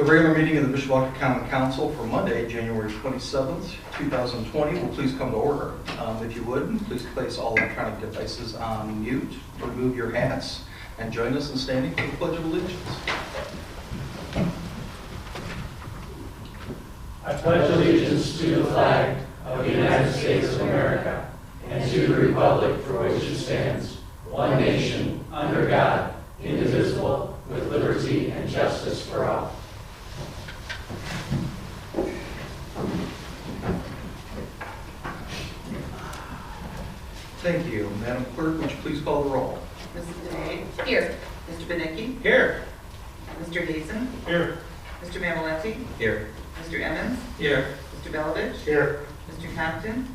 regular meeting of the Mishawaka Common Council for Monday, January 27th, 2020 will please come to order. If you would, please place all electronic devices on mute, remove your hats, and join us in standing for the Pledge of Allegiance. I pledge allegiance to the flag of the United States of America and to the republic for which it stands, one nation, under God, indivisible, with liberty and justice for all. Thank you. Madam Clerk, would you please call the roll? Mrs. Day? Here. Mr. Benicki? Here. Mr. Hazen? Here. Mr. Mamaletti? Here. Mr. Emmons? Here. Mr. Belovich? Here. Mr. Compton?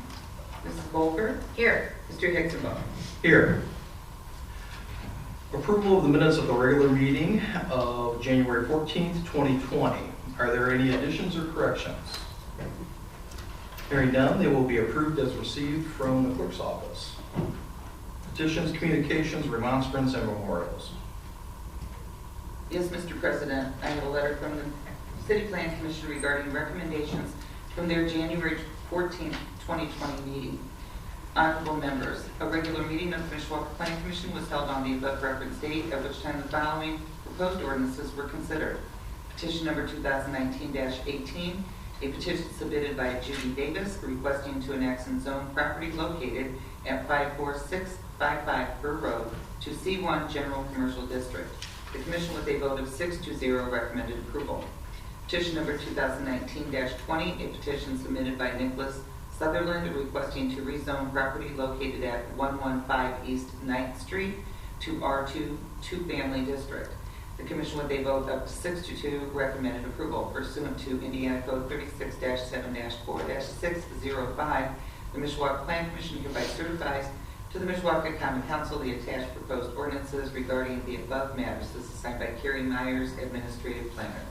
Mrs. Bolker? Here. Mr. Higginbotham? Here. Approval of the minutes of the regular meeting of January 14th, 2020. Are there any additions or corrections? Hearing none, they will be approved as received from the clerk's office. Petitions, communications, remonstrance, and memorials. Yes, Mr. President, I have a letter from the City Plan Commission regarding recommendations from their January 14th, 2020 meeting. Honorable members, a regular meeting of the Mishawaka Planning Commission was held on the above referenced date, at which time the following proposed ordinances were considered. Petition number 2019-18, a petition submitted by Judy Davis requesting to annex and zone property located at 54655 Burr Road to C1 General Commercial District. The Commission, with a vote of 6-0, recommended approval. Petition number 2019-20, a petition submitted by Nicholas Sutherland requesting to rezone property located at 115 East 9th Street to R2 two-family district. The Commission, with a vote of 6-2, recommended approval. Pursuant to Indiana Code 36-7-4-605, the Mishawaka Plan Commission hereby certifies to the Mishawaka Common Council the attached proposed ordinances regarding the above matters. This is signed by Carrie Myers, Administrative Planner.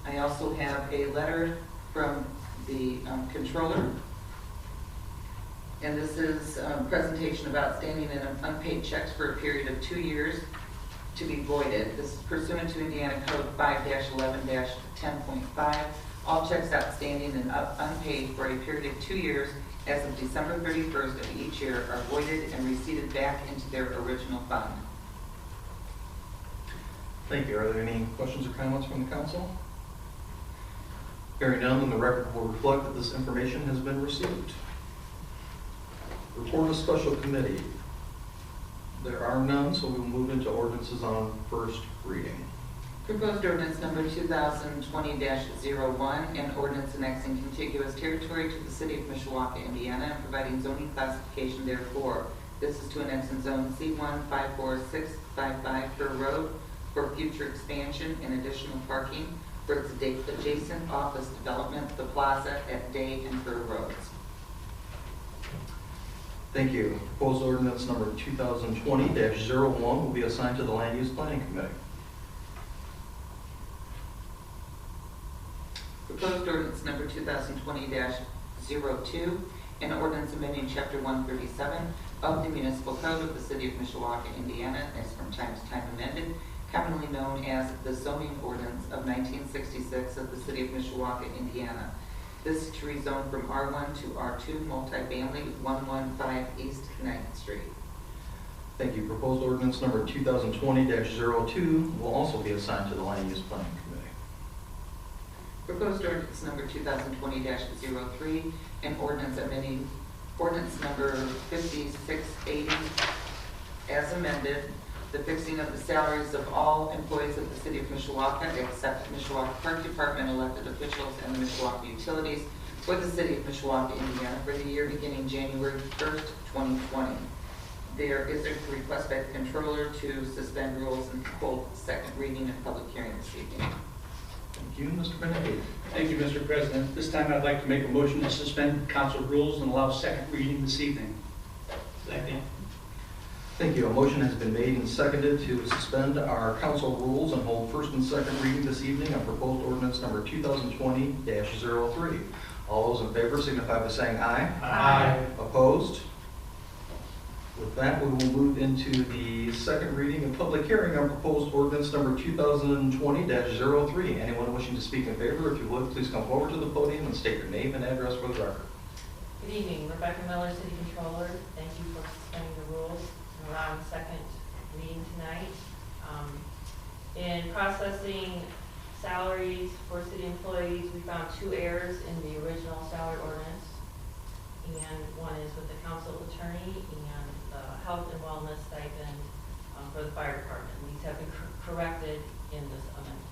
I also have a letter from the Controller, and this is a presentation of outstanding and unpaid checks for a period of 2 years to be voided. This is pursuant to Indiana Code 5-11-10.5. All checks outstanding and unpaid for a period of 2 years as of December 31st of each year are voided and receipted back into their original fund. Thank you. Are there any questions or comments from the council? Hearing none, then the record will reflect that this information has been received. Report of special committee. There are none, so we will move into ordinances on first reading. Proposed ordinance number 2020-01, an ordinance annexing contiguous territory to the city of Mishawaka, Indiana, and providing zoning classification therefore. This is to annex and zone C1 54655 Burr Road for future expansion and additional parking for its adjacent office development, the plaza at Day and Burr Roads. Thank you. Proposed ordinance number 2020-01 will be assigned to the Land Use Planning Committee. Proposed ordinance number 2020-02, an ordinance amending Chapter 137 of the Municipal Code of the City of Mishawaka, Indiana, as from time to time amended, commonly known as the Zoning Ordinance of 1966 of the City of Mishawaka, Indiana. This is to rezone from R1 to R2 multifamily 115 East 9th Street. Thank you. Proposed ordinance number 2020-02 will also be assigned to the Land Use Planning Committee. Proposed ordinance number 2020-03, an ordinance amending ordinance number 5680 as amended, the fixing of the salaries of all employees of the City of Mishawaka except Mishawaka Park Department elected officials and the Mishawaka Utilities for the City of Mishawaka, Indiana for the year beginning January 1st, 2020. There is a request by the Controller to suspend rules and hold second reading and public hearing this evening. Thank you. Mr. Benicki. Thank you, Mr. President. This time I'd like to make a motion to suspend council rules and allow second reading this evening. Second. Thank you. A motion has been made and seconded to suspend our council rules and hold first and second reading this evening on proposed ordinance number 2020-03. All those in favor signify by saying aye. Aye. Opposed? With that, we will move into the second reading and public hearing on proposed ordinance number 2020-03. Anyone wishing to speak in favor, if you would, please come forward to the podium and state your name and address for the record. Good evening, Rebecca Miller, City Controller. Thank you for suspending the rules and allowing the second reading tonight. In processing salaries for city employees, we found 2 errors in the original salary ordinance. And one is with the council attorney and the health and wellness stipend for the fire department. These have been corrected in this amendment.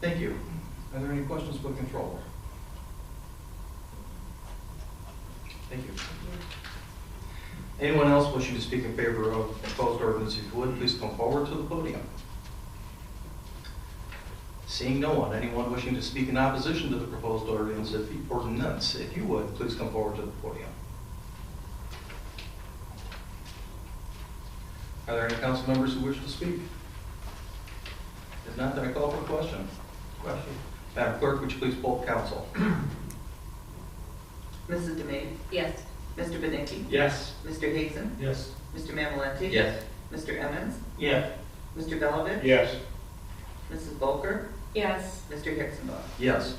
Thank you. Are there any questions for the controller? Thank you. Anyone else wishing to speak in favor of the proposed ordinance, if you would, please come forward to the podium. Seeing no one, anyone wishing to speak in opposition to the proposed ordinance, if you would, please come forward to the podium. Are there any council members who wish to speak? If not, then I call for a question. Madam Clerk, would you please poll the council? Mrs. DeMay? Yes. Mr. Benicki? Yes. Mr. Hazen? Yes. Mr. Mamalenti? Yes. Mr. Emmons? Yes. Mr. Belovich? Yes. Mrs. Volker? Yes. Mr. Hixenbaugh? Yes.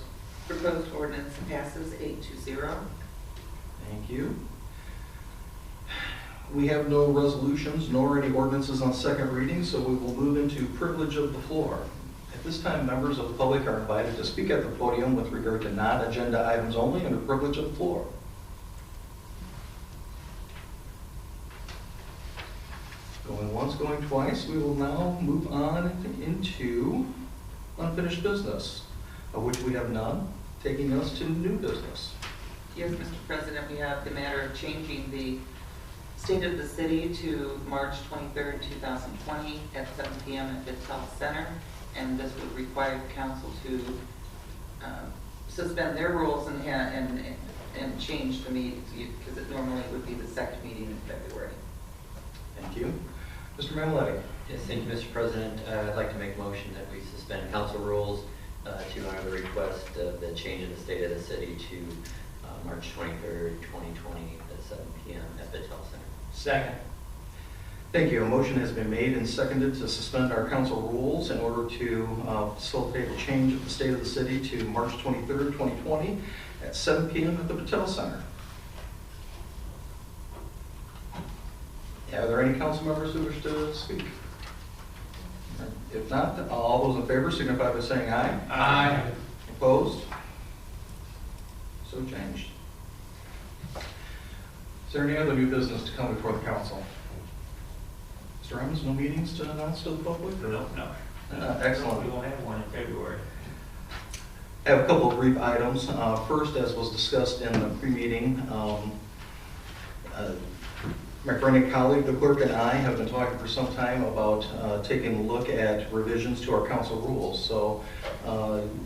Proposed ordinance passes 8-0. Thank you. We have no resolutions nor any ordinances on second reading, so we will move into privilege of the floor. At this time, members of the public are invited to speak at the podium with regard to non-agenda items only under privilege of the floor. Going once, going twice, we will now move on into unfinished business, of which we have none, taking us to new business. Yes, Mr. President, we have the matter of changing the State of the City to March 23rd, 2020 at 7 p.m. at Fitz Health Center. And this would require the council to suspend their rules and change the meeting, because it normally would be the second meeting in February. Thank you. Mr. Mamaleti. Yes, thank you, Mr. President. I'd like to make a motion that we suspend council rules to honor the request of the change in the state of the city to March 23rd, 2020 at 7 p.m. at Fitz Health Center. Second. Thank you. A motion has been made and seconded to suspend our council rules in order to facilitate a change of the state of the city to March 23rd, 2020 at 7 p.m. at the Patel Center. Are there any council members who wish to speak? If not, all those in favor signify by saying aye. Aye. Opposed? So changed. Is there any other new business to come before the council? Mr. Emmons, no meetings to announce to the public? Or? No. Excellent. We won't have one in February. I have a couple of brief items. First, as was discussed in the pre-meeting, my friend and colleague, the clerk, and I have been talking for some time about taking a look at revisions to our council rules. So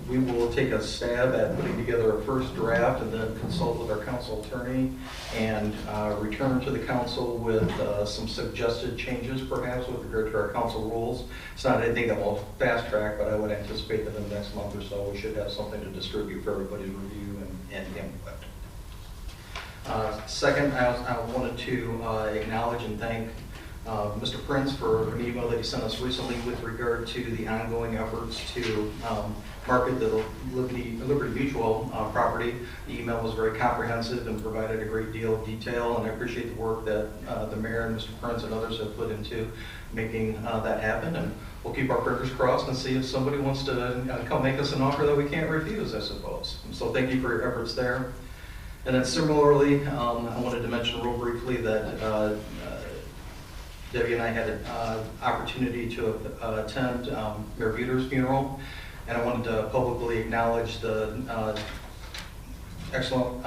we will take a stab at putting together a first draft and then consult with our council attorney and return to the council with some suggested changes, perhaps, with regard to our council rules. It's not anything that will fast track, but I would anticipate that in the next month or so we should have something to distribute for everybody's review and input. Second, I wanted to acknowledge and thank Mr. Prince for an email that he sent us recently with regard to the ongoing efforts to market the Liberty Mutual property. The email was very comprehensive and provided a great deal of detail, and I appreciate the work that the mayor and Mr. Prince and others have put into making that happen. And we'll keep our fingers crossed and see if somebody wants to come make us an offer that we can't refuse, I suppose. So thank you for your efforts there. And then similarly, I wanted to mention real briefly that Debbie and I had an opportunity to attend Mayor Buter's funeral, and I wanted to publicly acknowledge the excellent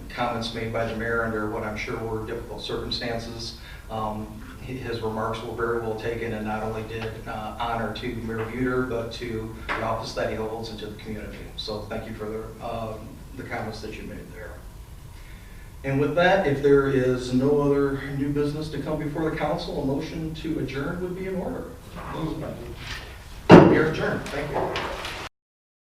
comments made by the mayor under what I'm sure were difficult circumstances. His remarks were very well taken and not only did honor to Mayor Buter, but to the office that he holds and to the community. So thank you for the comments that you made there. And with that, if there is no other new business to come before the council, a motion to adjourn would be in order. We are adjourned. Thank you.